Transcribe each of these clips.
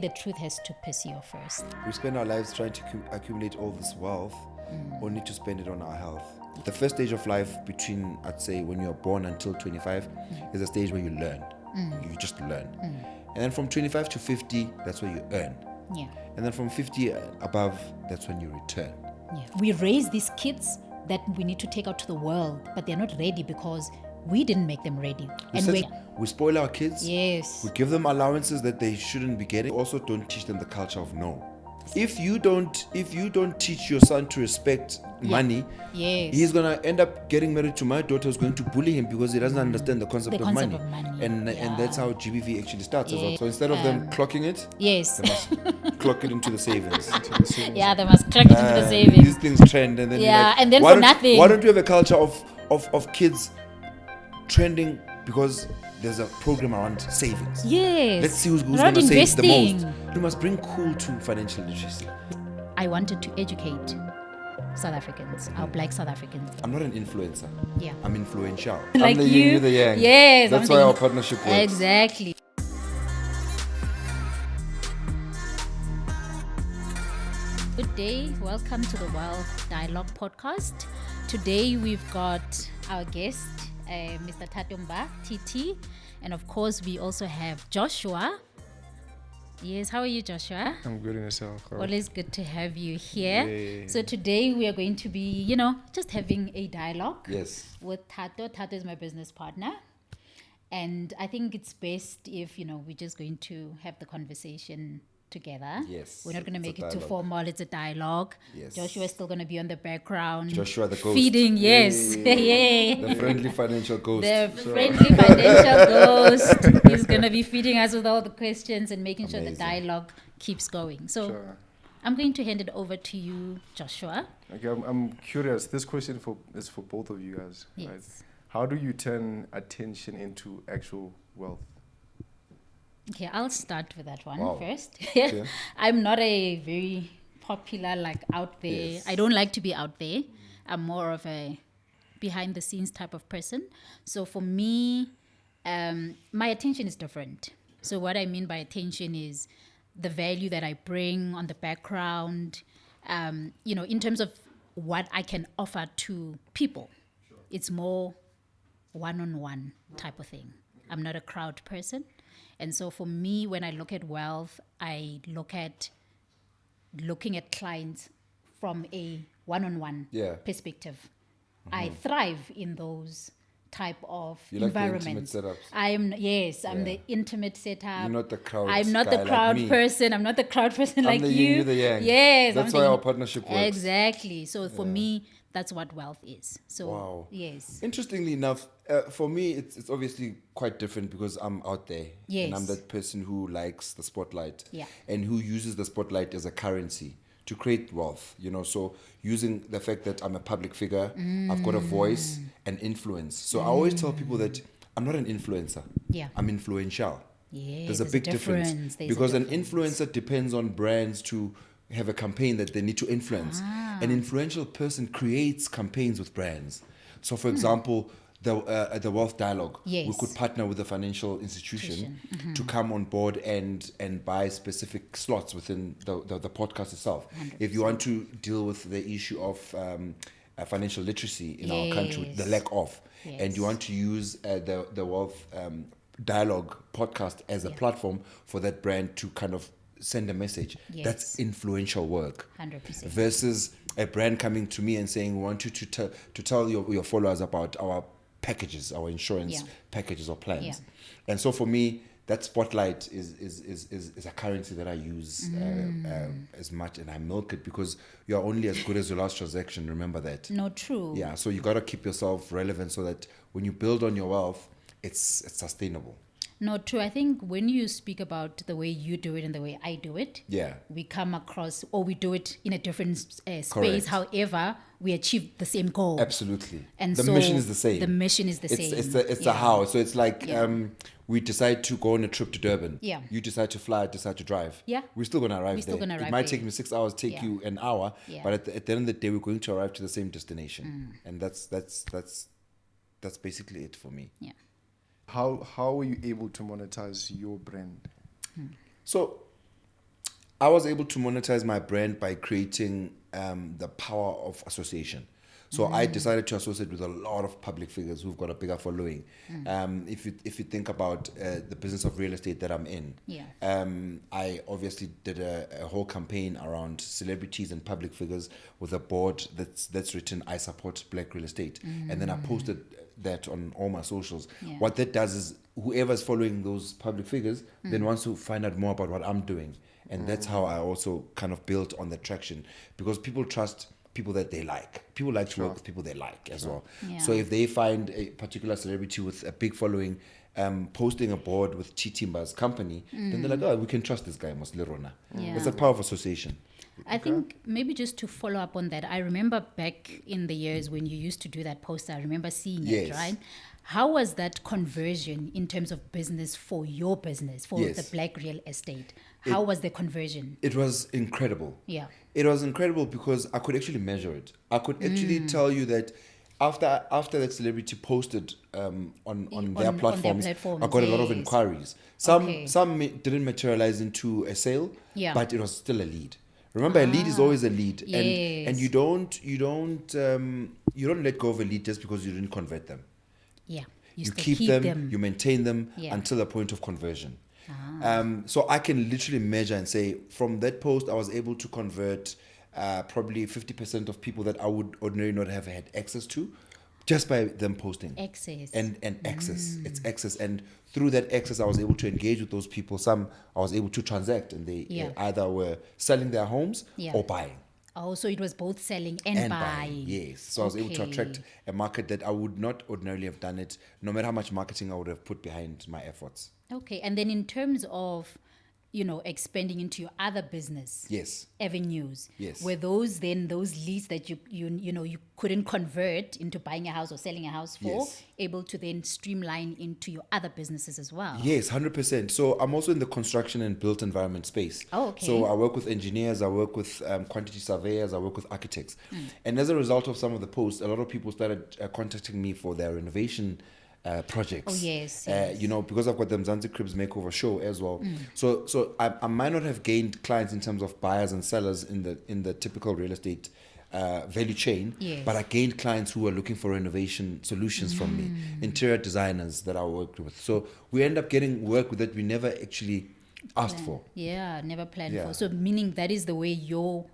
The truth has to pierce you first. We spend our lives trying to accumulate all this wealth, only to spend it on our health. The first stage of life between, I'd say, when you're born until 25 is a stage where you learn. You just learn. And then from 25 to 50, that's where you earn. Yeah. And then from 50 above, that's when you return. Yeah. We raise these kids that we need to take out to the world, but they're not ready because we didn't make them ready. We spoil our kids. Yes. We give them allowances that they shouldn't be getting. Also, don't teach them the culture of no. If you don't teach your son to respect money, yes, he's gonna end up getting married to my daughter, who's going to bully him because he doesn't understand the concept of money. And that's how GBV actually starts as well. So instead of them clocking it, yes, they must clock it into the savings. Yeah, they must clock it into the savings. These things trend, and then and then for nothing. Why don't you have a culture of kids trending because there's a program around savings? Yes. Let's see who's going to save the most. We must bring cool to financial literacy. I wanted to educate South Africans, our black South Africans. I'm not an influencer. Yeah. I'm influential. Like I'm the yin, you the yang. Yes. That's why our partnership works. Exactly. Good day. Welcome to the Wealth Dialogue podcast. Today we've got our guest, Mr. Mbha, TT, and of course we also have Joshua. Yes, how are you, Joshua? I'm good in yourself. Always good to have you here. Yay. So today we are going to be, just having a dialogue. Yes. With Tato. Tato is my business partner. And I think it's best if, we're just going to have the conversation together. Yes. We're not going to make it too formal. It's a dialogue. Yes. Joshua is still going to be on the background. Joshua the ghost. Feeding, yes. Yeah. The friendly financial ghost. Friendly financial ghost. He's going to be feeding us with all the questions and making sure the dialogue keeps going. So I'm going to hand it over to you, Joshua. Okay, I'm curious. This question is for both of you guys. Yes. Right? How do you turn attention into actual wealth? Okay, I'll start with that one first. Okay. I'm not a very popular, out there. Yes. I don't like to be out there. I'm more of a behind the scenes type of person. So for me, my attention is different. So what I mean by attention is the value that I bring on the background, in terms of what I can offer to people. Sure. It's more one-on-one type of thing. I'm not a crowd person. And so for me, when I look at wealth, I looking at clients from a one-on-one perspective. Mm-hmm. I thrive in those type of environments. Like the intimate setups. I'm the intimate setup. You're not the crowd. I'm not the crowd person. I'm not the crowd person like you. I'm the yin, you the yang. Yes. That's why our partnership works. Exactly. So for me, that's what wealth is. So wow. Yes. Interestingly enough, for me, it's obviously quite different because I'm out there. Yes. And I'm that person who likes the spotlight. Yeah. And who uses the spotlight as a currency to create wealth. So using the fact that I'm a public figure, I've got a voice and influence. So I always tell people that I'm not an influencer. Yeah. I'm influential. Yeah, there's a big difference. Because an influencer depends on brands to have a campaign that they need to influence. An influential person creates campaigns with brands. So, for example, the Wealth Dialogue, we could partner with a financial institution to come on board and buy specific slots within the podcast itself. 100%. If you want to deal with the issue of financial literacy in our country, the lack of, and you want to use the Wealth Dialogue podcast as a platform for that brand to kind of send a message. That's influential work. 100%. Versus a brand coming to me and saying, we want you to tell your followers about our packages, our insurance packages or plans. And so for me, that spotlight is a currency that I use as much, and I milk it because you're only as good as your last transaction. Remember that. No, true. Yeah, so you got to keep yourself relevant so that when you build on your wealth, it's sustainable. No, true. I think when you speak about the way you do it and the way I do it, we come across, or we do it in a different space. Correct. However, we achieve the same goal. Absolutely. And the mission is the same. The mission is the same. It's the how. So it's like we decide to go on a trip to Durban. Yeah. You decide to fly, decide to drive. Yeah. We're still going to arrive there. It might take me 6 hours, take you an hour, but at the end of the day, we're going to arrive to the same destination. And that's basically it for me. Yeah. How are you able to monetize your brand? So I was able to monetize my brand by creating the power of association. So I decided to associate with a lot of public figures who've got a bigger following. If you think about the business of real estate that I'm in, I obviously did a whole campaign around celebrities and public figures with a board that's written "I support Black real estate," and then I posted that on all my socials. What that does is whoever's following those public figures then wants to find out more about what I'm doing, and that's how I also kind of built on the traction, because people trust people that they like. People like to work with people they like as well. So if they find a particular celebrity with a big following posting a board with Mbha's company, then they're like, oh, we can trust this guy, Moslerona. It's a power of association. I think maybe just to follow up on that, I remember back in the years when you used to do that poster, I remember seeing it, right? How was that conversion in terms of business for your business, for the Black real estate? How was the conversion? It was incredible. Yeah. It was incredible because I could actually measure it. I could actually tell you that after that celebrity posted on their platforms, I got a lot of inquiries. Some didn't materialize into a sale, but it was still a lead. Remember, a lead is always a lead, and you don't let go of a lead just because you didn't convert them. Yeah, you keep them, you maintain them until the point of conversion. So I can literally measure and say, from that post, I was able to convert probably 50% of people that I would ordinarily not have had access to, just by them posting. Access. And access. It's access. And through that access, I was able to engage with those people. Some I was able to transact, and they either were selling their homes or buying. Oh, so it was both selling and buying. Yes. So I was able to attract a market that I would not ordinarily have done it, no matter how much marketing I would have put behind my efforts. Okay. And then in terms of, expanding into your other business avenues, were those leads that you couldn't convert into buying a house or selling a house for, able to then streamline into your other businesses as well? Yes, 100%. So I'm also in the construction and built environment space. Oh, okay. So I work with engineers, I work with quantity surveyors, I work with architects. And as a result of some of the posts, a lot of people started contacting me for their renovation projects. Oh, yes. Because I've got the Mzansi Cribs makeover show as well. So I might not have gained clients in terms of buyers and sellers in the typical real estate value chain, but I gained clients who were looking for renovation solutions from me, interior designers that I worked with. So we end up getting work that we never actually asked for. Yeah, never planned for. So meaning that is the way your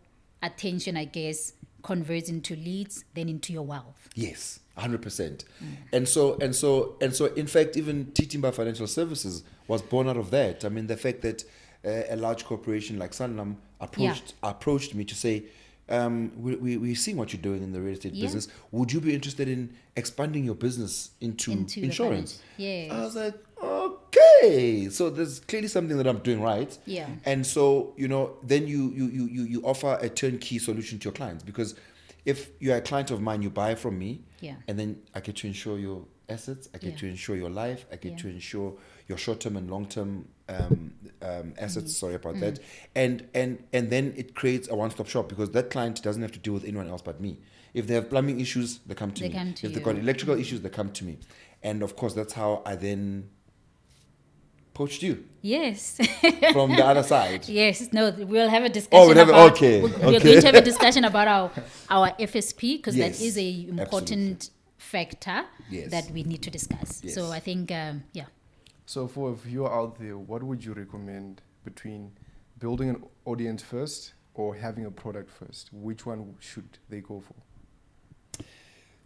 attention, I guess, converts into leads, then into your wealth. Yes. 100%. And so in fact, even Mbha Financial Services was born out of that. I mean, the fact that a large corporation like Sanlam approached me to say, we're seeing what you're doing in the real estate business. Would you be interested in expanding your business into insurance? Yes. I was like, okay, so there's clearly something that I'm doing right. Yeah. And so, then you offer a turnkey solution to your clients, because if you're a client of mine, you buy from me, and then I get to insure your assets, I get to insure your life, I get to insure your short-term and long-term assets, sorry about that, and then it creates a one-stop shop, because that client doesn't have to deal with anyone else but me. If they have plumbing issues, they come to me. If they've got electrical issues, they come to me. And of course, that's how I then poached you. Yes. From the other side. Yes. No, we'll have a discussion We're going to have a discussion about our FSP, because that is a important factor that we need to discuss. Yes. So I think, So for a viewer out there, what would you recommend between building an audience first or having a product first? Which one should they go for?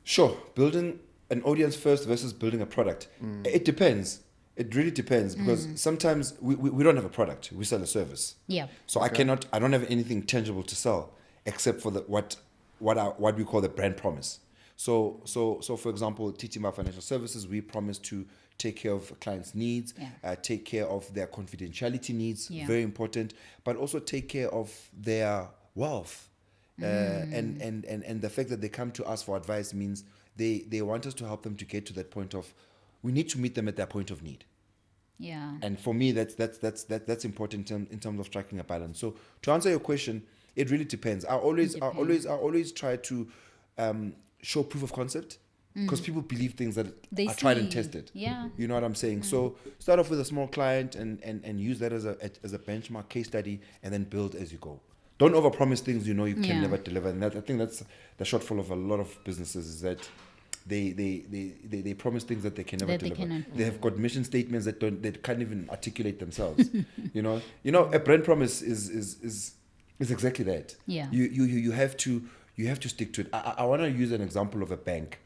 Sure. Building an audience first versus building a product. It depends. It really depends, because sometimes we don't have a product. We sell a service. Yeah. So I don't have anything tangible to sell except for what we call the brand promise. So for example, Mbha Financial Services, we promise to take care of clients' needs, take care of their confidentiality needs, very important, but also take care of their wealth. And the fact that they come to us for advice means they want us to help them to get to that point of, we need to meet them at their point of need. Yeah. And for me, that's important in terms of striking a balance. So to answer your question, it really depends. I always try to show proof of concept Because people believe things that They are tried and see. tested. Yeah. You know what I'm saying? So start off with a small client and use that as a benchmark case study, and then build as you go. Don't overpromise things you know you can never deliver. And I think that's the shortfall of a lot of businesses, is that they promise things that they can never deliver. They have got mission statements they can't even articulate themselves. you know, a brand promise is exactly that. Yeah. You have to stick to it. I want to use an example of a bank.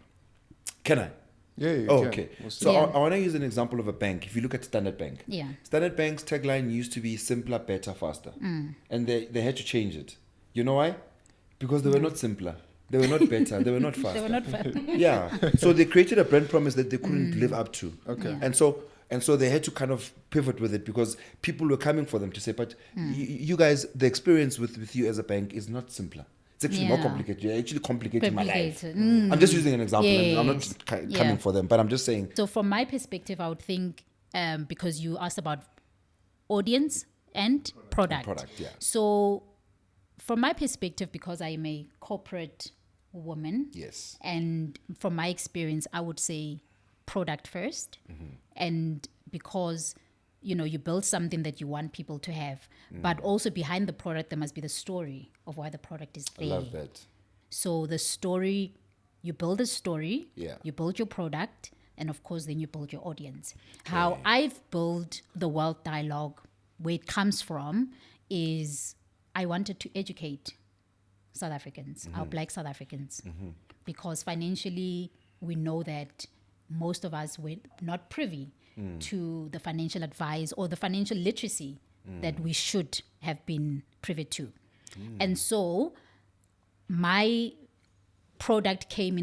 Can I? Yeah, you Oh, can. okay. We'll see. So Yeah. I want to use an example of a bank. If you look at Standard Bank, Yeah. Standard Bank's tagline used to be simpler, better, faster, and they had to change it. You know why? Because they were not simpler, they were not better, they were not faster. They were not fair. Yeah. So they created a brand promise that they couldn't live up to. Okay. Yeah. And so they had to kind of pivot with it, because people were coming for them to say, but you guys, the experience with you as a bank is not simpler. It's actually more Yeah. complicated. You're actually complicating my life. Complicated. I'm just using an example. I'm not Yes. coming Yeah. for them, but I'm just saying. So from my perspective, I would think, because you asked about audience and product. Yeah. So from my perspective, because I am a corporate woman, Yes. and from my experience, I would say product first. And because, you build something that you want people to have, but also behind the product, there must be the story of why the product is I there. love that. So the story, you build a story, Yeah. you build your product, and of course, then you build your audience. How I've built the Wealth Dialogue, where it comes from, is I wanted to educate South Africans, our Black South Africans, because financially, we know that most of us were not privy to the financial advice or the financial literacy that we should have been privy to. And so my product came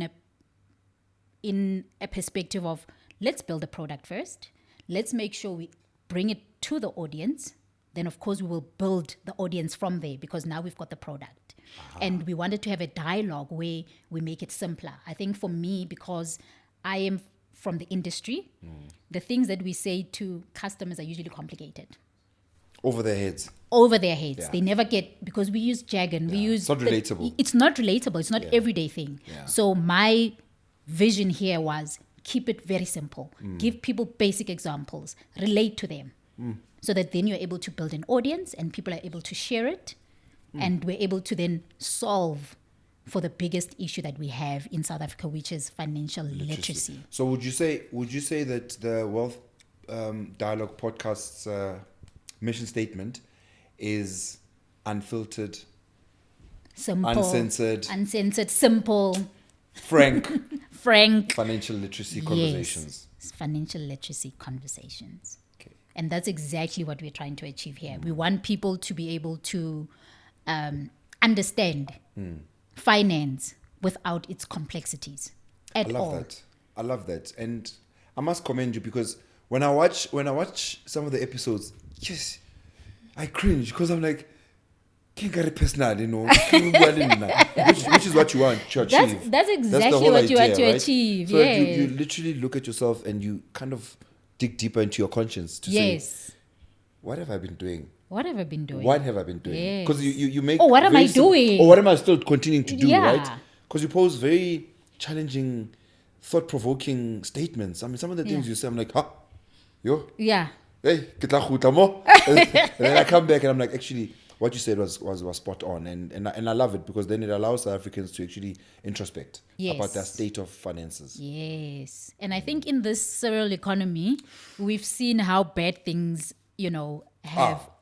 in a perspective of, let's build a product first. Let's make sure we bring it to the audience. Then, of course, we will build the audience from there, because now we've got the product. And we wanted to have a dialogue where we make it simpler. I think for me, because I am from the industry, the things that we say to customers are usually complicated. Over their heads. Over their heads. Yeah. They never get, because we use jargon. We use It's not relatable. It's not relatable. It's not everyday thing. Yeah. So my vision here was keep it very simple. Give people basic examples. Relate to them. So that then you're able to build an audience and people are able to share it. And we're able to then solve for the biggest issue that we have in South Africa, which is financial literacy. So would you say that the Wealth Dialogue podcast's mission statement is unfiltered, Simple. Uncensored. Simple. frank Financial literacy conversations? Yes, financial literacy conversations. Okay. And that's exactly what we're trying to achieve here. We want people to be able to understand finance without its complexities at all. I love that. And I must commend you, because when I watch some of the episodes, yes, I cringe, because I'm like, can't get it personal, which is what you want to achieve. That's the exactly whole what you want to idea, right? achieve. So Yes. you literally look at yourself and you kind of dig deeper into your conscience to Yes. say, what have I been doing? What have I been doing? What have I been doing? Yes. Because you make. Oh, what am very I doing? Or what am I still continuing to do? Yeah. Right? Because you pose very challenging, thought-provoking statements. I mean, some of the things you say, I'm like, yo, Yeah. hey, ke tla kgutla mo. And then I come back and I'm like, actually, what you said was spot on, and I love it, because then it allows South Africans to actually introspect about their state of finances. Yes. And I think in this serial economy, we've seen how bad things,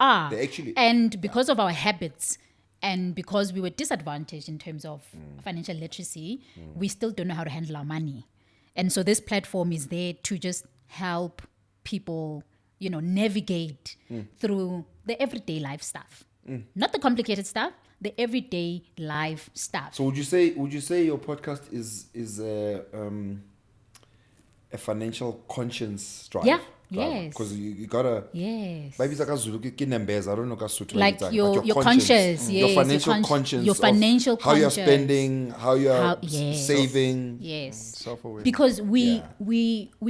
are. They actually- and because of our habits and because we were disadvantaged in terms of financial literacy, we still don't know how to handle our money. And so this platform is there to just help people, navigate through the everyday life stuff. Not the complicated stuff, the everyday life stuff. So would you say your podcast is a financial conscience drive? Yeah. Yes. Because you gotta. Yes. Maybe it's like I don't know Kasuthu, Like but your conscious, your yes, financial conscience, your financial how you're conscious. spending, how you're Yes. saving. Yes. Self-aware. Because we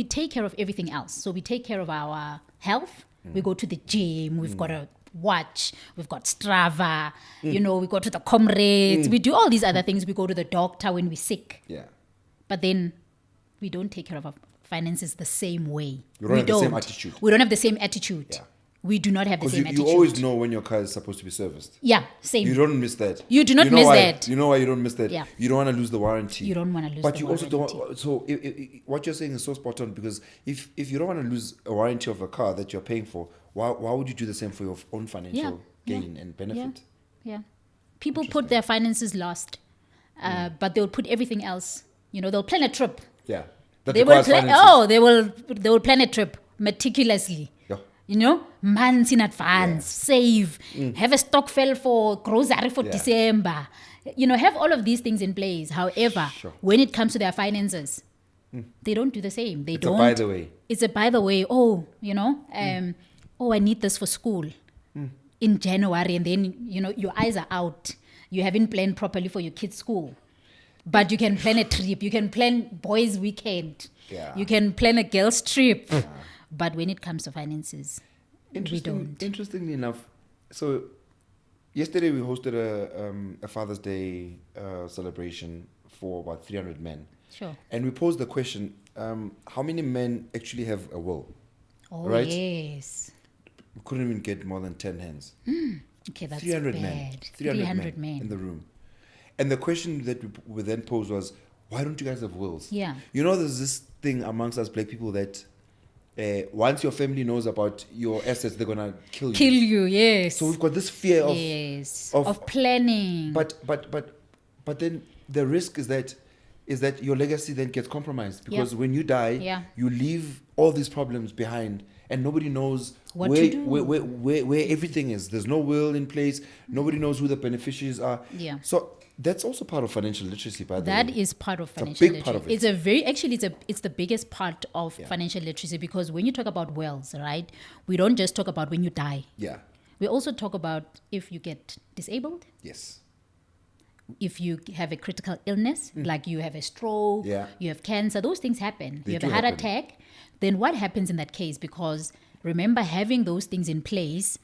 take care of everything else. So we take care of our health. We go to the gym. We've got a watch. We've got Strava. We go to the comrades. We do all these other things. We go to the doctor when we're sick. Yeah. But then we don't take care of our finances the same way. We don't have the same attitude. We don't have the same attitude. Yeah. We do not have the same attitude. You always know when your car is supposed to be serviced. Yeah, same. You don't miss that. You do not miss that. You know why you don't miss that? Yeah. You don't want to lose the warranty. You don't want to lose but the you warranty. also don't. So what you're saying is so spot on, because if you don't want to lose a warranty of a car that you're paying for, why would you do the same for your own financial gain and benefit? Yeah. People put their finances last, but they'll put everything else. They'll plan a trip. Yeah. They will they will plan a trip meticulously. Yeah. Months in advance, save, have a stockpile for grocery for December. Have all of these things in place. However, when it comes to their finances, they don't do the same. It's a by the way. It's a by the way. Oh, I need this for school in January, and then your eyes are out. You haven't planned properly for your kids' school. But you can plan a trip. You can plan boys' weekend. Yeah. You can plan a girls' trip. But when it comes to finances, we don't. Interestingly enough, so yesterday we hosted a Father's Day celebration for about 300 men. Sure. And we posed the question, how many men actually have a will? Oh, right? yes. We couldn't even get more than 10 hands. Okay, that's 300 bad. men. 300 men in the room. And the question that we then posed was, why don't you guys have wills? Yeah. There's this thing amongst us black people that once your family knows about your assets, they're going to kill you. Kill you, yes. So we've got this fear of planning. But then the risk is that your legacy then gets compromised, because when you die, you leave all these problems behind, and nobody knows what to do. Where everything is. There's no will in place. Nobody knows who the beneficiaries are. Yeah. So that's also part of financial literacy, by the way. That is part of financial literacy. It's a big part of it. It's the biggest part of financial literacy, because when you talk about wills, right, we don't just talk about when you die. Yeah. We also talk about if you get disabled. Yes. If you have a critical illness, like you have a stroke, you have cancer, those things happen. You have a heart attack, then what happens in that case? Because remember, having those things in place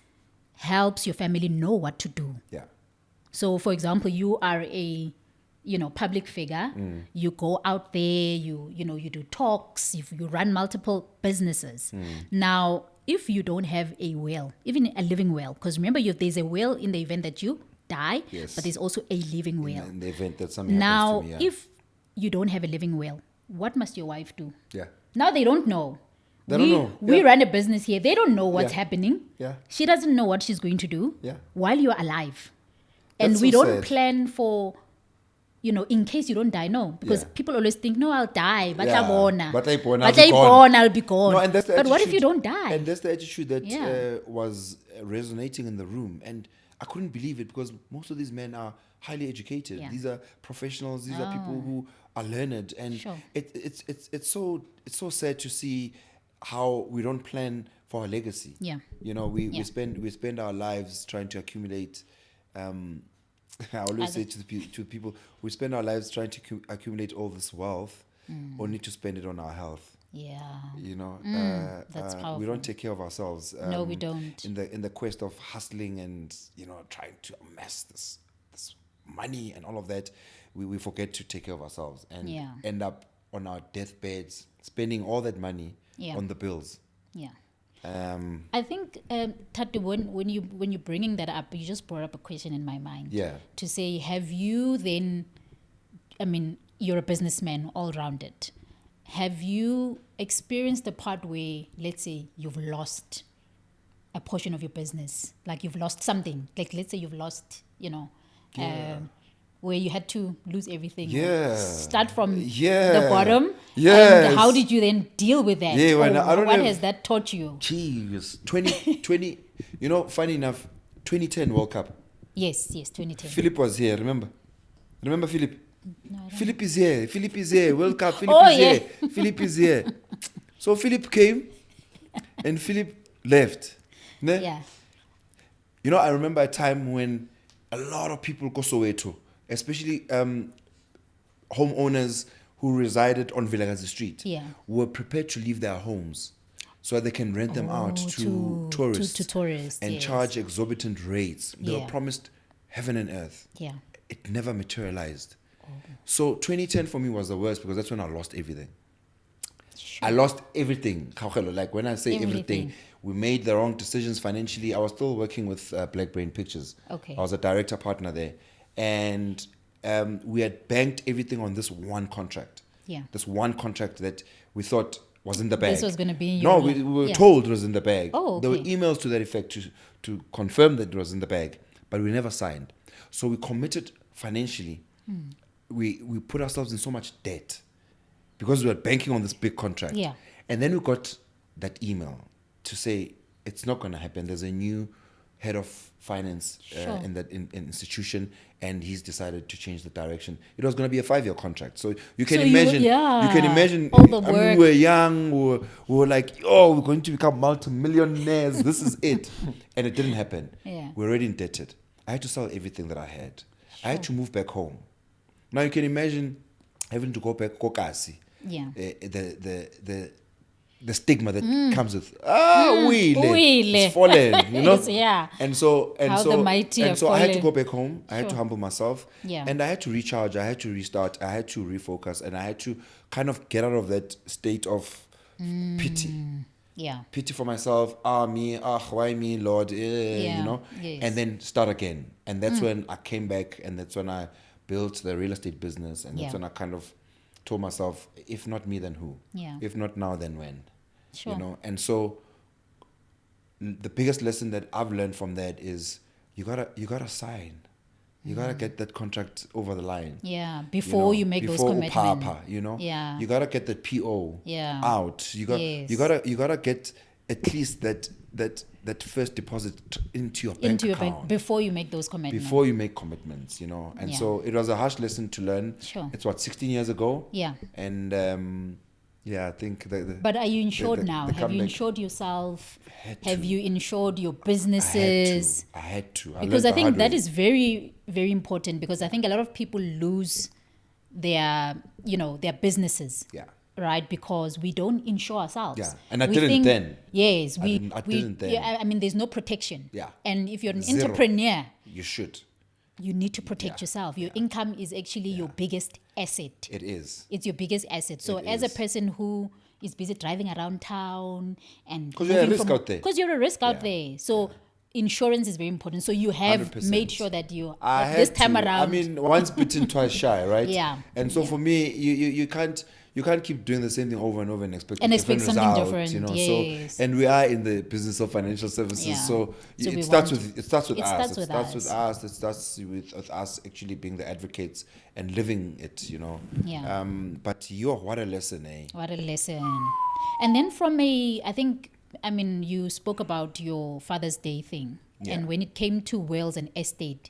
helps your family know what to do. Yeah. So, for example, you are a public figure. You go out there. You do talks. If you run multiple businesses. Now, if you don't have a will, even a living will, because remember, there's a will in the event that you die, but there's also a living will. In the event that something happens to me. Now, if you don't have a living will, what must your wife do? Yeah. Now they don't know. They don't know. We run a business here. They don't know what's happening. Yeah. She doesn't know what she's going to do while you're alive. That's and we so don't sad. plan for, in case you don't die. No, because people always think, no, I'll die. But I'll be gone. No, and that's the but what if attitude- you don't die? And that's the attitude that was resonating in the room. And I couldn't believe it, because most of these men are highly educated. Yeah. These are professionals. These are people who are learned. And it's so sad to see how we don't plan for our legacy. Yeah. We spend our lives trying to accumulate. I always say to people, we spend our lives trying to accumulate all this wealth, only to spend it on our health. Yeah. That's powerful. we don't take care of ourselves. No, we don't. In the quest of hustling and trying to amass this money and all of that, we forget to take care of ourselves and end up on our deathbeds spending all that money on the bills. Yeah. I think, Tatu, when you're bringing that up, you just brought up a question in my mind. Yeah. To say, have you then? I mean, you're a businessman, all rounded. Have you experienced the part where, let's say, you've lost a portion of your business, like you've lost something, like let's say you've lost, where you had to lose everything, start from the bottom, and how did you then deal with that? What has that taught you? Jeez, 2020, funny enough, 2010 World Cup. Yes, 2010. Philip was here, remember Philip? No, Philip is here. World Cup. Here. Philip is here. So Philip came and Philip left. Ne? Yeah. I remember a time when a lot of people go Soweto, especially homeowners who resided on Vilakazi Street, were prepared to leave their homes so that they can rent them out to tourists. To tourists, and charge exorbitant rates. They were promised heaven and earth. Yeah. It never materialized. So 2010 for me was the worst, because that's when I lost everything. Sure. I lost everything. Like when I say everything, Everything. we made the wrong decisions financially. I was still working with Black Brain Pictures. Okay. I was a director partner there. And we had banked everything on this one contract. Yeah. This one contract that we thought was in the bag. This was going to be in No, your we were yeah. told it was in the bag. Oh, There were okay. emails to that effect to confirm that it was in the bag, but we never signed. So we committed financially. We put ourselves in so much debt because we were banking on this big contract. Yeah. And then we got that email to say it's not going to happen. There's a new head of finance Sure. in that institution, and he's decided to change the direction. It was going to be a 5-year contract. So you can So imagine. You can imagine. all the I mean, work. we were young. We were like, oh, we're going to become multimillionaires. This is it, and it didn't happen. Yeah. We're already indebted. I had to sell everything that I had. I had to move back home. Now you can imagine having to go back Kokasi. Yeah. The stigma that comes with Wile, it's fallen, you know. Yes, yeah. And so How the mighty have I had to fallen. go back home. I had to Sure. humble myself. Yeah. And I had to recharge. I had to restart. I had to refocus, and I had to kind of get out of that state of pity. Yeah. Pity for myself. Me. Why me, Lord? Yeah. You know. Yes. And then start again. And that's when I came back, and that's when I built the real estate business, and that's Yeah. when I kind of told myself, if not me, then who? Yeah. If not now, then when? Sure. You know. And so the biggest lesson that I've learned from that is you gotta sign. You gotta get that contract over the line. Yeah. Before you make those commitments. Papa, you know. Yeah. You gotta get the PO Yeah. out. Yes. You gotta get at least that first deposit into your bank Into your account bank before you make those commitments. before you make commitments, you know. And Yeah. so it was a harsh lesson to learn. Sure. It's 16 years ago. Yeah. And yeah, I think But are you insured now? the Have you comeback- insured yourself? Had Have to. you insured your I businesses? had to. Because learned I the think hard that way. is very, very important, because I think a lot of people lose their businesses. Yeah. Right, because we don't insure ourselves. Yeah, and I We didn't think- then. Yes, I didn't then. Yeah, I mean, there's no protection. Yeah. And if you're an Zero. entrepreneur, You should. you need to protect yourself. Your income is actually your biggest asset. It is. It's your biggest asset. So It as a is. person who is busy driving around town and 'Cause you're a risk out there. because you're a risk out Yeah. there. So insurance is very important. So you have 100%. made sure that you I this had time to. around. I mean, once bitten, twice shy, right? Yeah. And so for me, you can't keep doing the same thing over and over and expect And a expect different something result, different, you know. yes. So and we are in the business of financial services, Yeah. so, So we it starts want- with us. it starts with It starts us. with us. It starts with us actually being the advocates and living it, you know. Yeah. But what a lesson, eh? What a lesson. And then you spoke about your Father's Day thing. Yeah. And when it came to wills and estate,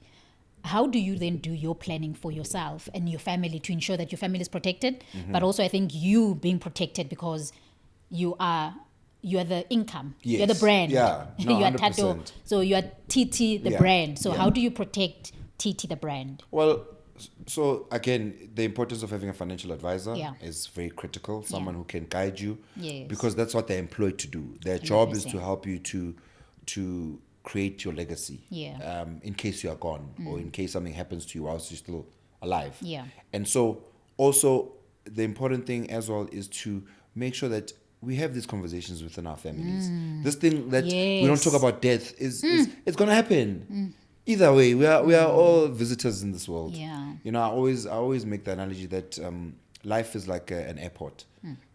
how do you then do your planning for yourself and your family to ensure that your family is protected? Mm-hmm. But also I think you being protected because you are the income. You're the Yes. brand. Yeah. No, you are Tato. 100%. So you are TT the Yeah. brand. So Yeah. how do you protect TT the brand? Well, so again, the importance of having a financial advisor Yeah. is very critical. Someone who can guide you, Yes. because that's what they're employed to do. Their job is to 100%. help you to create your legacy. Yeah. In case you are gone, or in case something happens to you whilst you're still alive. Yeah. And so, also, the important thing as well is to make sure that we have these conversations within our families. This thing that we don't Yes. talk about death is it's gonna happen. Either way, we are all visitors in this world. Yeah. You know, I always make the analogy that life is like an airport.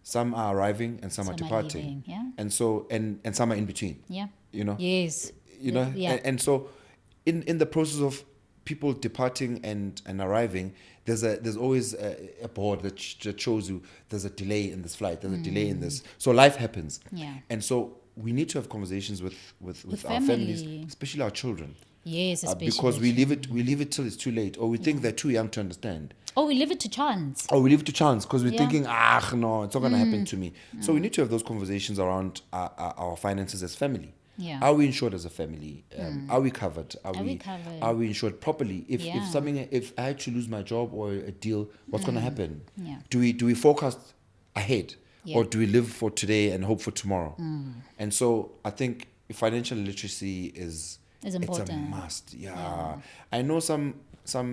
Some are arriving and some are Some are departing. leaving, yeah. And so and some are in between. Yeah. You know. Yes. You know. Yeah. And so in the process of people departing and arriving, there's always a board that shows you there's a delay in this flight, there's a delay in this. So life happens. Yeah. And so we need to have conversations with our families, family. especially our children. Yes, especially. Because we leave it till it's too late, or we think they're too young to understand. Oh, we leave it to chance. Or we leave it to chance because we're Yeah. thinking, no, it's not going to happen to me. So we need to have those conversations around our finances as family. Yeah. Are we insured as a family? Are we covered? Are we covered? Are we insured properly? If Yeah. if I had to lose my job or a deal, what's going to happen? Yeah. Do we forecast ahead, Yeah. or do we live for today and hope for tomorrow? And so I think financial literacy is It's It's a important. must. Yeah. I know some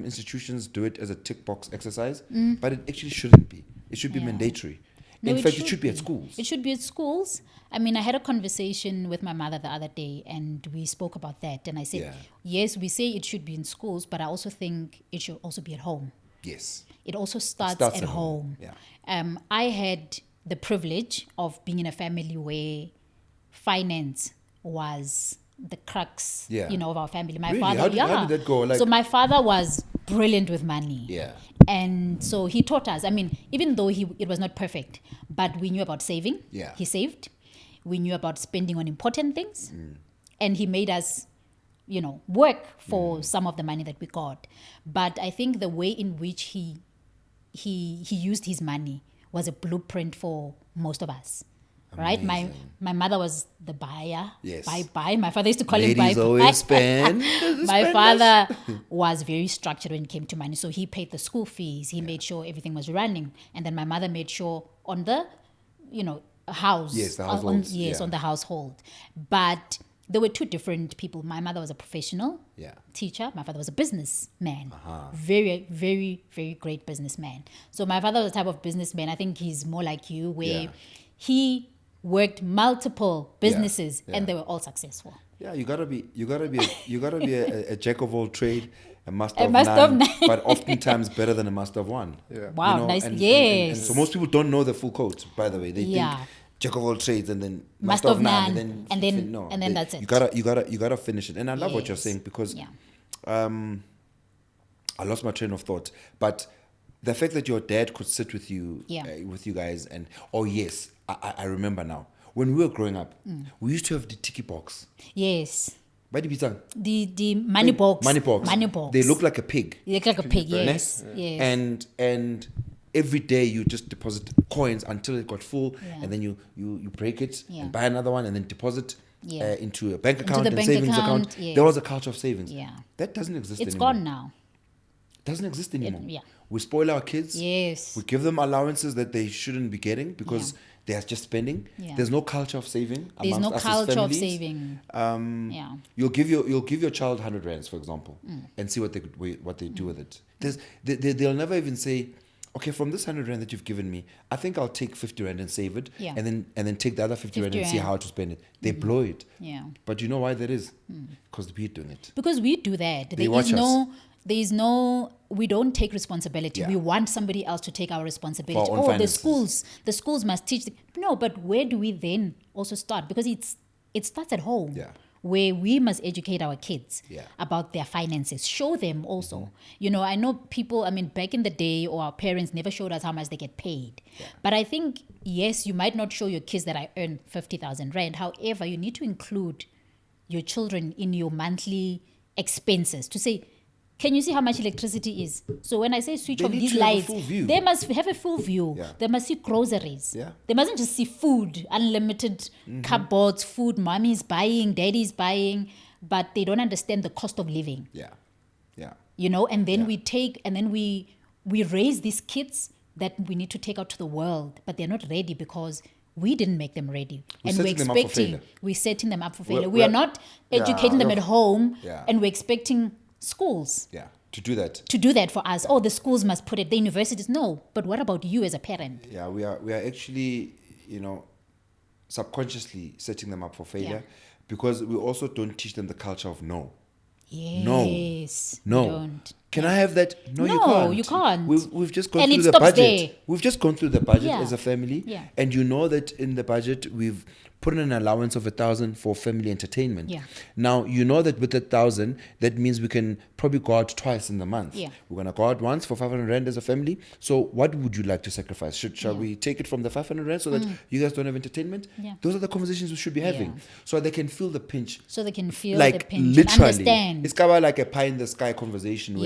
institutions do it as a tick box exercise, but it actually shouldn't be. It should be Yeah. mandatory. No, In fact, it should be at schools. It should be at schools. I mean, I had a conversation with my mother the other day and we spoke about that. And I said, yes, we say it should be in schools, but I also think it should also be at home. Yes. It also starts at home. Yeah. I had the privilege of being in a family where finance was the crux, of our family. My father, how did that go? So my father was brilliant with money. Yeah. And so he taught us. I mean, even though it was not perfect, but we knew about saving. Yeah. He saved. We knew about spending on important things. And he made us, work for some of the money that we got. But I think the way in which he used his money was a blueprint for most of us. Right? My mother was the buyer. Yes. Buy. My father used to call him Ladies buy. always spend. My father was very structured when it came to money. So he paid the school fees. He made sure everything was running. And then my mother made sure on the, house. Yes, the household. On the household. But there were two different people. My mother was a professional teacher. My father was a businessman. Very, very, very great businessman. So my father was the type of businessman. I think he's more like you, where he worked multiple businesses and they were all successful. Yeah, you gotta be a jack of all trade, a master of none, but oftentimes better than a master of one. Yeah. Wow, nice. And so most people don't know the full quote, by the way. They think jack of all trades and then master of none, and then that's it. You gotta finish it. And I love what you're saying because I lost my train of thought. But the fact that your dad could sit with you guys and I remember now. When we were growing up, we used to have the tiki box. Yes. The money box. Money box. Money box. They look like a pig. They look like a pig, yes. And every day you just deposit coins until it got full, and then you break it and buy another one and then deposit into a bank account and savings account. There was a culture of savings. Yeah. That doesn't exist anymore. It's gone now. Doesn't exist anymore. We spoil our kids. Yes. We give them allowances that they shouldn't be getting because they are just spending. There's no culture of saving. There's no culture of saving. You'll give your child 100 rands, for example, and see what they do with it. They'll never even say, okay, from this 100 rand that you've given me, I think I'll take 50 rand and save it, and then take the other 50 rand and see how to spend it. They blow it. Yeah. But you know why that is? Because we're doing it. Because we do that. We don't take responsibility. We want somebody else to take our responsibility. The schools must teach. No, but where do we then also start? Because it starts at home. Yeah. Where we must educate our kids about their finances. Show them also. I know people, back in the day, or our parents never showed us how much they get paid. Yeah. But I think, yes, you might not show your kids that I earn 50,000 rand. However, you need to include your children in your monthly expenses to say, can you see how much electricity is? So when I say switch off these lights, they must have a full view. Yeah. They must see groceries. Yeah. They mustn't just see food, unlimited cupboards, food mommy's buying, daddy's buying, but they don't understand the cost of living. Yeah. Yeah. And then we raise these kids that we need to take out to the world, but they're not ready because we didn't make them ready. We're setting them up for failure. We are not educating them at home, and we're expecting schools to do that for us. The schools must put it, the universities. No, but what about you as a parent? We are actually subconsciously setting them up for failure because we also don't teach them the culture of no. Yes. No. Don't. Can I have that? No, you can't. We've just gone and through the budget. There. We've just gone through the budget as a family, and you know that in the budget we've put in an allowance of 1,000 for family entertainment. Yeah. Now you know that with 1,000, that means we can probably go out twice in the month. Yeah. We're gonna go out once for 500 rand as a family. So what would you like to sacrifice? Shall we take it from the 500 rand so that you guys don't have entertainment? Yeah. Those are the conversations we should be having, so they can feel the pinch. So they can feel the pinch. Literally, and understand. It's kind of like a pie in the sky conversation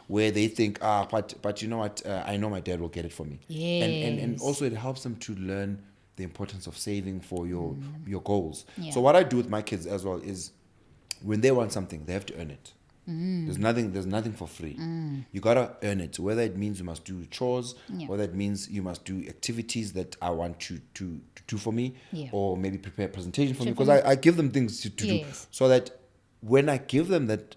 where they think, but you know what? I know my dad will get it for me. Yes. And also it helps them to learn the importance of saving for your goals. Yeah. So what I do with my kids as well is when they want something, they have to earn it. There's nothing for free. You gotta earn it. Whether it means you must do chores, whether it means you must do activities that I want you to do for me, or maybe prepare a presentation for me, because I give them things to do, so that when I give them that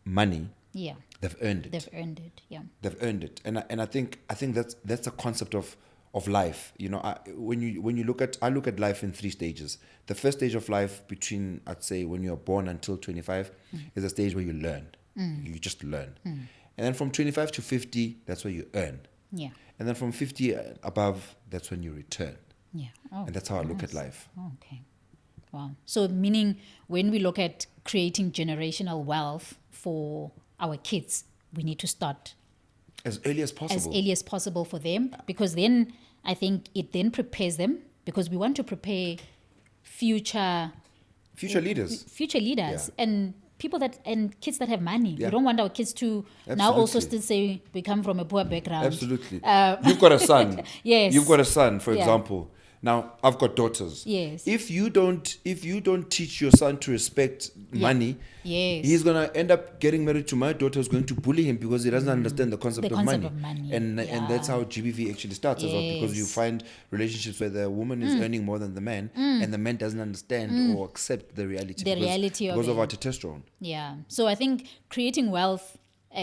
money, they've earned it. They've earned it. Yeah. They've earned it, and I think that's a concept of of life. You know, I look at life in 3 stages. The first stage of life between, I'd say, when you're born until 25 is a stage where you learn. You just learn. And then from 25 to 50, that's where you earn. Yeah. And then from 50 above, that's when you return. Yeah. Oh, And that's how I look at life. okay. Wow. So meaning when we look at creating generational wealth for our kids, we need to start As early as possible. as early as possible for them, because then I think it then prepares them, because we want to prepare future leaders. Yeah. And people and kids that have money. Yeah. We don't want our kids to now also Absolutely. still say we come from a poor background. Absolutely. You've got a son. Yes. You've got a son, for Yeah. example. Now, I've got daughters. Yes. If you don't teach your son to respect money, Yes. he's gonna end up getting married to my daughter, who's going to bully him because he doesn't understand the concept, The of, concept money. of money. And Yeah. that's how GBV actually starts as well, because you Yes. find relationships where the woman is earning more than the man, and the man doesn't understand or accept the reality. The reality of because of it. our testosterone. Yeah. So I think creating wealth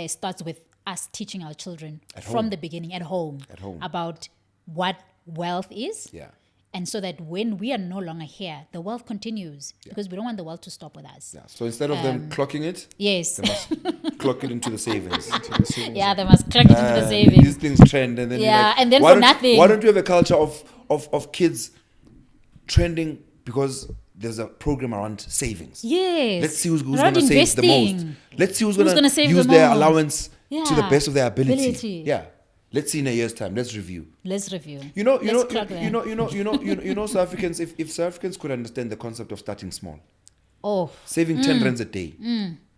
starts with us teaching our children from the beginning at home. About what wealth is. Yeah. And so that when we are no longer here, the wealth continues, because we don't want the wealth to stop with us. Yeah. So instead of them clocking it, Yes. they must clock it into the savings. Yeah, they must click it into the savings. These things trend, and then you're Yeah, like, and then why for don't- nothing. Why don't you have a culture of kids trending because there's a program around savings? Yes. Let's see who's Around going to save the most. investing. Let's see who's Who's going gonna to save use the their most. allowance to the Yeah. best of their ability. Ability. Yeah. Let's see in a year's time. Let's review. Let's review. South Let's Africans. If South Africans could understand the concept of starting small, Oh, saving 10 rands a day,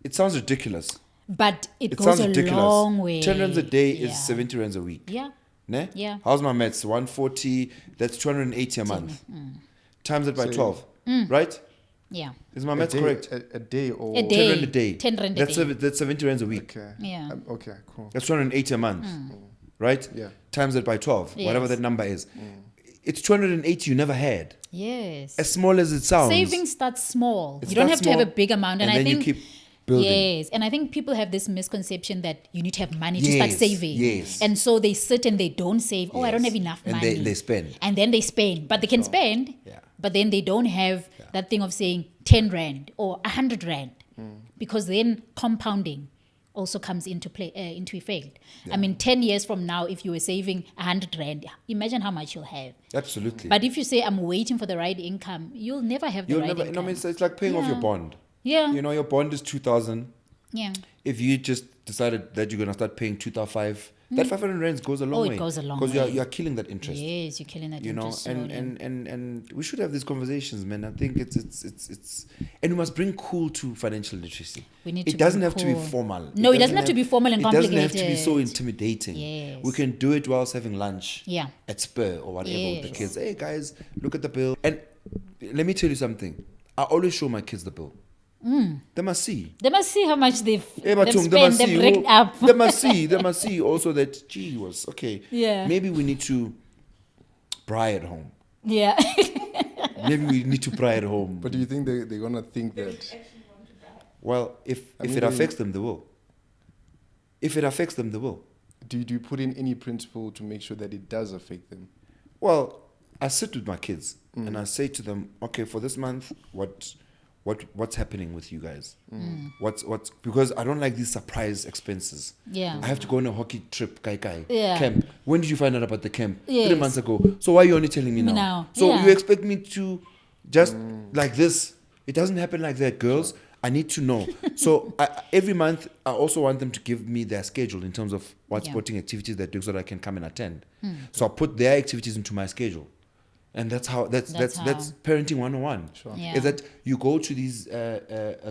it sounds ridiculous. but it It goes sounds a ridiculous. long way. 10 rands a day Yeah. is 70 rands a week. Yeah. Ne? Yeah. How's my maths? 140, that's 280 a month. Times it by So 12. Right? Yeah. Is my maths correct? A day or A 10 day. rand a day. 10 rand a that's day. That's 70 rands a week. Okay. Yeah. Okay. Cool. That's 280 a month. Right? Yeah. Times it by 12, whatever Yes. that number is. It's 280 you never had. Yes. As small as it sounds. Saving starts small. It You don't have starts to have a small, big amount. and I then think you keep building. Yes. And I think people have this misconception that you need to have money to start Yes, saving. yes. And so they sit and they don't save. Oh, I don't Yes. have enough And money. they spend. And then they spend. But they can spend. Yeah. But then they don't have that thing of saying 10 rand or 100 rand. Because then compounding also comes into play, into effect. I mean, 10 years from now, if you were saving 100 rand, imagine how much you'll have. Absolutely. But if you say, I'm waiting for the right income, you'll never have the You'll right never, income. it's like paying off your bond. Yeah. You know, your bond is 2,000. Yeah. If you just decided that you're going to start paying 2,500, that 500 rands goes a long way. It goes a long Because way. you're killing that interest. Yes, you're killing that You know, interest and, slowly. and we should have these conversations, man. I think it's and we must bring cool to financial literacy. We need It to doesn't bring have to be cool. formal. No, it doesn't have to be formal and It doesn't have to be so complicated. intimidating. Yes. We can do it whilst having lunch. Yeah. At Spur or whatever with the Yes. kids. Hey guys, look at the bill. And let me tell you something. I always show my kids the bill. They must see. They must see how much they've Eh, but they've they spent, must they've see. raked up. They must see also that, gee, was okay. Yeah. Maybe we need to pry at home. Yeah. Maybe we need to pry at home. But do you think they're gonna think that? Well, if mean, it affects them, they will. If it affects them, they will. Do you put in any principle to make sure that it does affect them? Well, I sit with my kids and I say to them, okay, for this month, what's happening with you guys? What's because I don't like these surprise expenses. Yeah. I have to go on a hockey trip, kai Yeah. camp. When did you find out about the camp? Yes. 3 months ago. So why are you only telling me now? Now, So yeah. you expect me to just like this? It doesn't happen like that, girls. I need to know. So every month, I also want them to give me their schedule in terms of what Yeah. sporting activities they're doing so that I can come and attend. So I put their activities into my schedule. And that's parenting 101. Sure. Yeah. Is that you go to these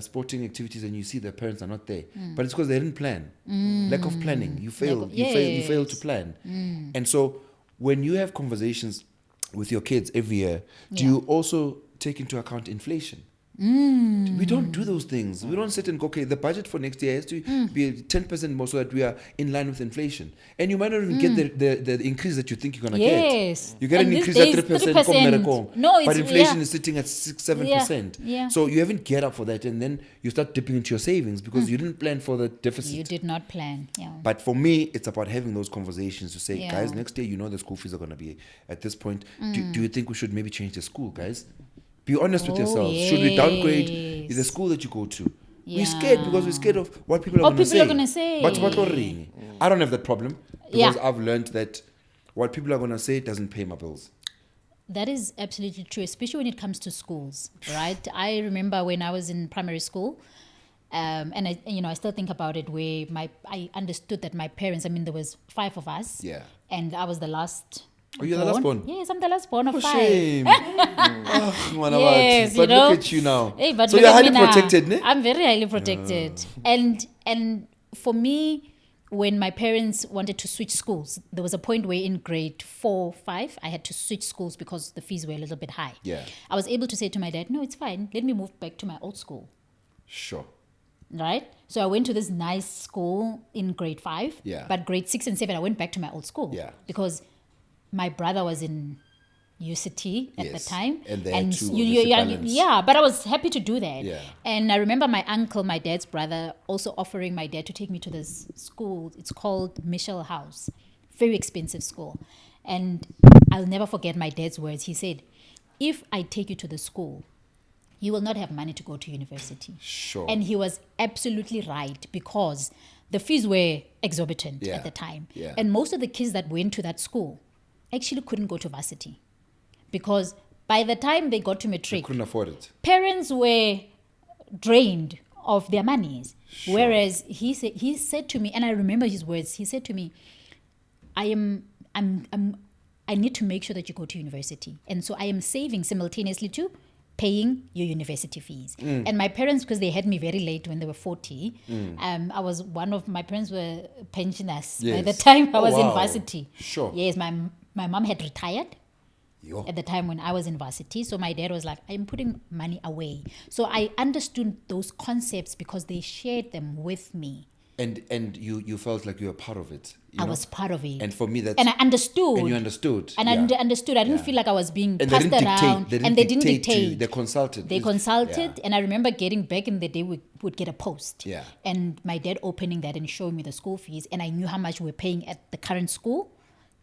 sporting activities and you see their parents are not there, but it's because they didn't plan. Lack of planning. You failed. You failed to plan. And so when you have conversations with your kids every year, do you also take into account inflation? We don't do those things. We don't sit and go, okay, the budget for next year has to be 10% more so that we are in line with inflation. And you might not even get the increase that you think you're going to get. You get an increase at 3%, but inflation is sitting at 6-7%. Yeah. So you haven't geared up for that, and then you start dipping into your savings because you didn't plan for the deficit. You did not plan. Yeah. But for me, it's about having those conversations to say, guys, next year, the school fees are going to be at this point. Do you think we should maybe change the school, guys? Be honest with yourselves. Should we downgrade the school that you go to? We're scared because we're scared of what people are going to say. But I don't have that problem because I've learned that what people are going to say doesn't pay my bills. That is absolutely true, especially when it comes to schools, right? I remember when I was in primary school, and I still think about it where I understood that my parents, there was 5 of us, and I was the last. Oh, you're the last born? Yes, I'm the last born of 5. Shame. Yes, but look at you now. Hey, but so you're highly protected, ne? I'm very highly protected. And for me, when my parents wanted to switch schools, there was a point where in grade 4, 5, I had to switch schools because the fees were a little bit high. Yeah. I was able to say to my dad, no, it's fine. Let me move back to my old school. Sure. Right? So I went to this nice school in grade 5. Yeah. But grade 6 and 7, I went back to my old school. Yeah. Because my brother was in UCT at the time. And they had to balance. Yeah, but I was happy to do that. Yeah. And I remember my uncle, my dad's brother, also offering my dad to take me to this school. It's called Michelle House. Very expensive school. And I'll never forget my dad's words. He said, if I take you to the school, you will not have money to go to university. Sure. And he was absolutely right because the fees were exorbitant at the time. Yeah. And most of the kids that went to that school actually couldn't go to varsity because by the time they got to matric, they couldn't afford it. Parents were drained of their monies. Sure. Whereas he said to me, and I remember his words, he said to me, I need to make sure that you go to university. And so I am saving simultaneously to paying your university fees. And my parents, because they had me very late when they were 40, my parents were pensioners by the time I was in varsity. Sure. Yes, my mom had retired at the time when I was in varsity. So my dad was like, I'm putting money away. So I understood those concepts because they shared them with me. And you felt like you were part of it. I was part of it. And for me, and I understood. And you understood. And I understood. I didn't feel like I was being passed around. They didn't dictate. They consulted. And I remember getting back in the day, we would get a post. Yeah. And my dad opening that and showing me the school fees. And I knew how much we were paying at the current school.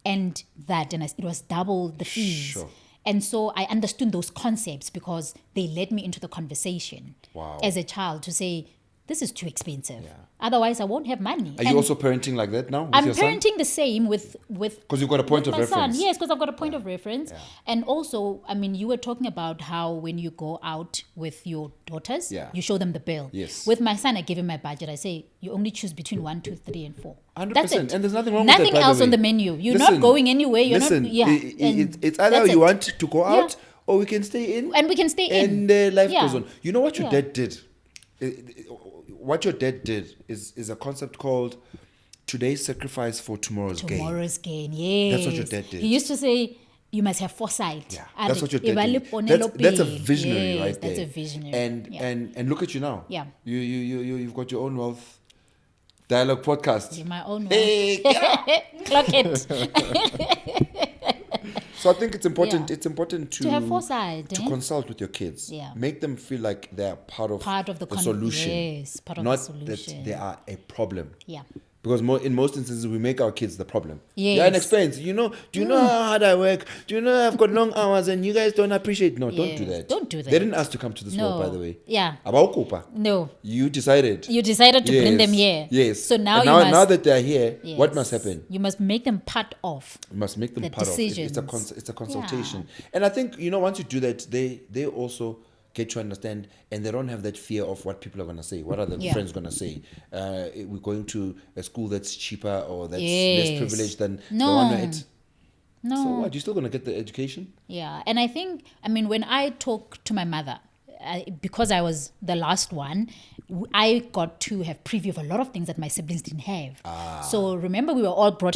And it was double the fees. Sure. And so I understood those concepts because they led me into the conversation as a child to say, this is too expensive. Yeah. Otherwise, I won't have money. Are you also parenting like that now with I'm your son? parenting the same with because you've got a point of reference. Son. Yes, because I've got a point of reference. Yeah. And also, you were talking about how when you go out with your daughters, you show them the bill. Yes. With my son, I give him my budget. I say, you only choose between 1, 2, 3, and 4. 100%. That's it. And there's nothing wrong with that, Nothing else on the menu. You're not going anywhere. It's either you want to go out or we can stay in. And we can stay in. And life goes on. You know what your dad did? What your dad did is a concept called today's sacrifice for tomorrow's gain. Tomorrow's gain, yes. That's what your dad did. He used to say, you must have foresight. Yeah, that's what your dad did. That's a visionary right there. That's a visionary. And look at you now. Yeah. You've got your own wealth dialogue podcast. My own wealth. Hey, clock it. So I think it's important. It's important to have foresight, to consult with your kids. Yeah. Make them feel like they are part of the solution. Yes, part of not the solution. that they are a problem. Yeah. Because in most instances, we make our kids the problem. Yes. You're an expense. Do you know how hard I work? Do you know I've got long hours and you guys don't appreciate? No, don't do that. Don't do that. They didn't ask to come to this world, by the way. Yeah. No. You decided. To bring them here. Yes. So now now that they're here, what must happen? You must make them part of. You must make them part decisions. of. It's a consultation. Yeah. And I think, once you do that, they also get to understand, and they don't have that fear of what people are going to say. What are the friends going to say? We're going to a school that's cheaper or that's less privileged than the one we're at. No. So what? You're still going to get the education? Yeah. And I think, when I talk to my mother, because I was the last one, I got to have preview of a lot of things that my siblings didn't have. So remember, we were all brought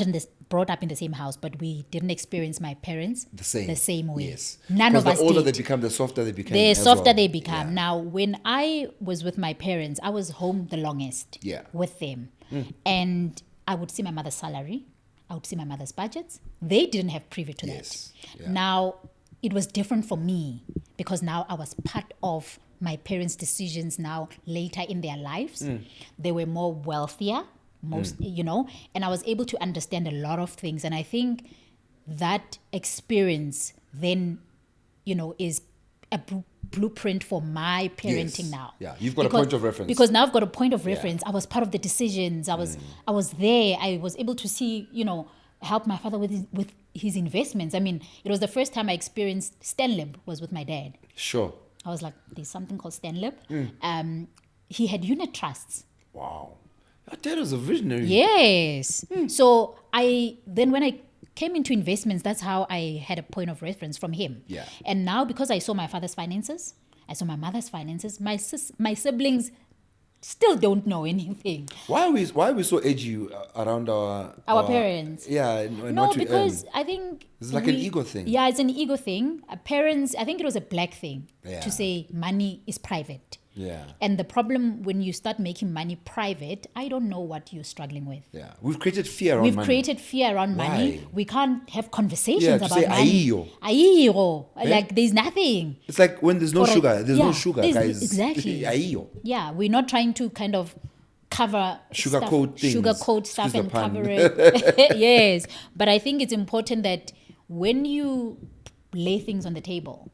up in the same house, but we didn't experience my parents the same way. Yes. None of us the older did. they become, the softer they become. The as softer well. they become. Yeah. Now, when I was with my parents, I was home the longest with them. And I would see my mother's salary. I would see my mother's budgets. They didn't have preview to that. Yeah. Now, it was different for me because now I was part of my parents' decisions now later in their lives. They were more wealthier, and I was able to understand a lot of things. And I think that experience then, is a blueprint for my parenting now. Yeah, you've got a point of reference. Because now I've got a point of reference. I was part of the decisions. I was there. I was able to see, help my father with his investments. I mean, it was the first time I experienced Stanlib was with my dad. Sure. I was like, there's something called Stanlib. He had unit trusts. Wow. Your dad was a visionary. Yes. So when I came into investments, that's how I had a point of reference from him. Yeah. And now because I saw my father's finances, I saw my mother's finances, my siblings still don't know anything. Why are we so edgy around our parents? Yeah. And No, what we because earn? I think It's like an ego thing. Yeah, it's an ego thing. Parents, I think it was a black thing Yeah. to say money is private. Yeah. And the problem when you start making money private, I don't know what you're struggling with. Yeah. We've created fear around We've money. created fear around money. Why? We can't have conversations Yeah, to about say money. Aiyo. Like there's nothing. It's like when there's no sugar, there's no Yeah, sugar, there's- guys. exactly. Aiyo. Yeah, we're not trying to kind of cover Sugarcoat things. sugarcoat stuff Excuse and the pun. cover it. Yes, but I think it's important that when you lay things on the table,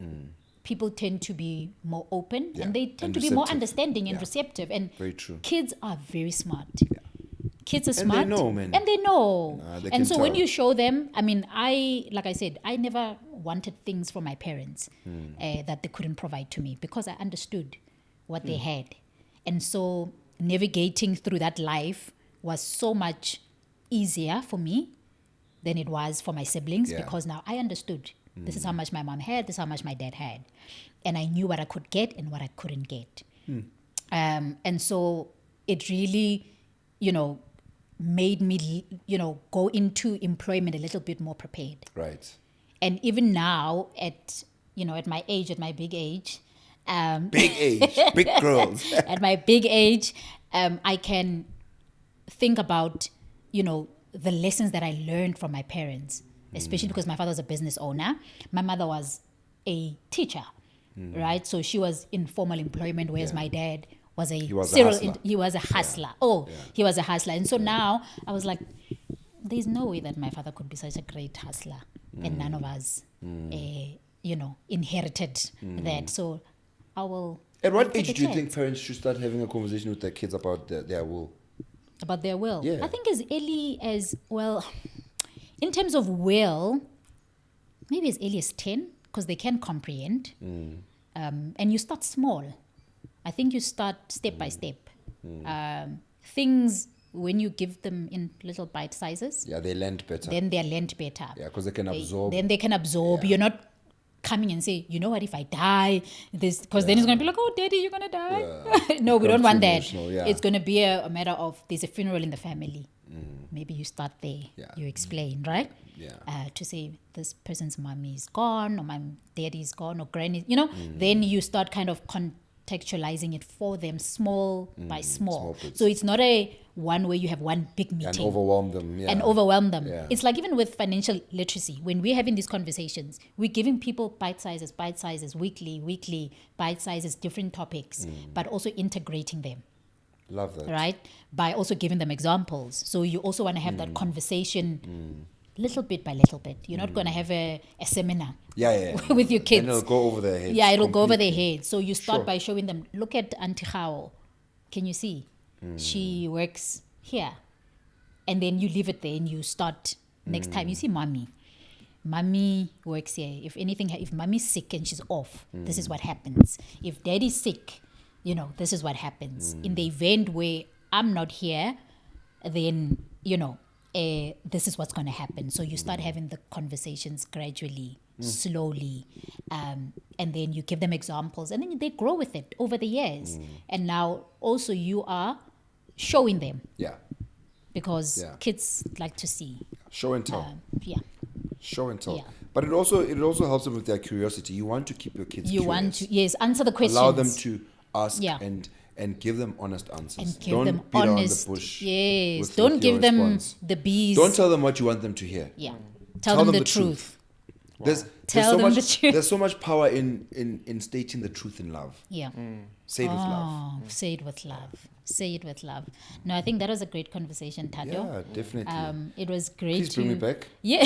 people tend to be more open and they tend and to be more receptive. understanding and Yeah. receptive. And Very true. kids are very smart. Kids are And they smart. know, man. And they know. They can And so when tell. you show them, I mean, like I said, I never wanted things from my parents that they couldn't provide to me because I understood what they had. And so navigating through that life was so much easier for me than it was for my siblings because now I understood this is how much my mom had, this is how much my dad had. And I knew what I could get and what I couldn't get. And so it really, made me, go into employment a little bit more prepared. Right. And even now at my age, at my big age, Big age, big girls. at my big age, I can think about, the lessons that I learned from my parents, especially because my father was a business owner. My mother was a teacher, right? So she was in formal employment, whereas my dad was He was a hustler. he was a hustler. He was a hustler. And so now I was like, there's no way that my father could be such a great hustler. And none of us, inherited that. So I will. At I'll what take age a do you chance. think parents should start having a conversation with their kids about their will? About their will. Yeah. I think as early as, well, in terms of will, maybe as early as 10, because they can comprehend. And you start small. I think you start step by step. Things, when you give them in little bite sizes, Yeah, they learned better. then they're learned better. Yeah, because they can absorb. Then they can absorb. Yeah. You're not coming and say, you know what, if I die, this, because then it's going to be like, oh, daddy, you're going to die. No, we Become don't want too that. emotional, yeah. It's going to be a matter of there's a funeral in the family. Maybe you start there. Yeah. You explain, right? Yeah. To say this person's mommy is gone or my daddy is gone or granny, then you start kind of contextualizing it for them small by small. bits. So it's not a one where you have one big meeting And overwhelm them. Yeah. and overwhelm them. Yeah. It's like even with financial literacy, when we're having these conversations, we're giving people bite sizes, weekly, bite sizes, different topics, but also integrating them, Love that. right? By also giving them examples. So you also want to have that conversation little bit by little bit. You're not going to have a seminar Yeah. with your kids. And it'll go over their heads. Yeah, it'll go over their completely. heads. So you start Sure. by showing them, look at Auntie Khao. Can you see? She works here. And then you leave it there and you start next time. You see mommy. Mommy works here. If anything, if mommy's sick and she's off, this is what happens. If daddy's sick, this is what happens. In the event where I'm not here, then, this is what's going to happen. So you start having the conversations gradually, slowly, and then you give them examples, and then they grow with it over the years. And now also you are showing them, Yeah. because kids like to see. Show and tell. Show and tell. Yeah. But it also helps them with their curiosity. You want to keep your kids You curious. want to, answer the questions. Allow them to ask Yeah. and give them honest answers. And give Don't them beat around honest. the bush. Yes. with Don't your give them response. the bees. Don't tell them what you want them to hear. Yeah. Tell them the truth. There's Tell so them much, the truth. There's so much power in stating the truth in love. Yeah. Say it with love. Say it with love. Say it with love. No, I think that was a great conversation, Tato. Yeah, definitely. It was great. Please bring me back. Yeah,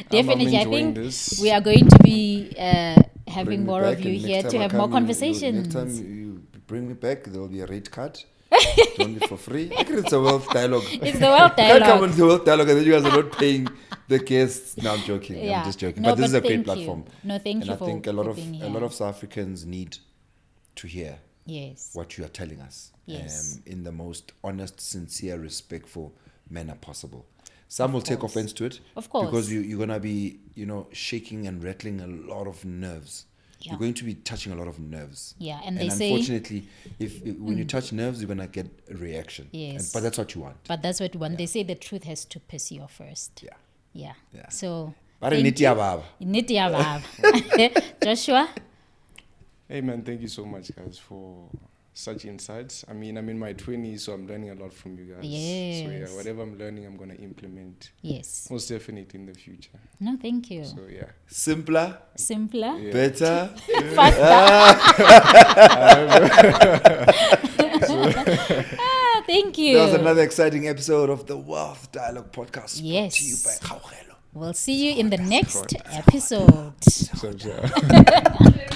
definitely. I enjoying think this. we are going to be Bring having me more back, of you and here next to time I have more come, next conversations. time you bring me back, there will be a rate card. Only for free. I think it's a wealth dialogue. It's the world You can't come dialogue. on the wealth dialogue and then you guys are not paying the guests. No, I'm joking. Yeah. I'm just joking. No, but this is a but great thank you. platform. No, thank and you I for think a lot for of being a here. lot of South Africans need to hear Yes. what you are telling us. Yes. In the most honest, sincere, respectful manner possible. Some will take offense to it. Of course. Because you're gonna be, shaking and rattling a lot of nerves. Yeah. You're going to be touching a lot of nerves. Yeah, and they say- unfortunately, if when you touch nerves, you're gonna get a reaction. Yes. But that's what you want. But that's what one. They say the truth has to piss you off first. Yeah. Yeah. Yeah. So. But thank niti you. ya baba. Niti ya baba. Joshua. Hey man, thank you so much guys for such insights. I mean, I'm in my 20s, so I'm learning a lot from you guys. So Yes. yeah, whatever I'm learning, I'm gonna implement Yes. most definitely in the future. No, thank you. So yeah. Simpler, Simpler. Yeah. better. Thank you. That was another exciting episode of the Wealth Dialogue Podcast. brought Yes. To you by Gaugelo. We'll see you in the next episode. So, yeah.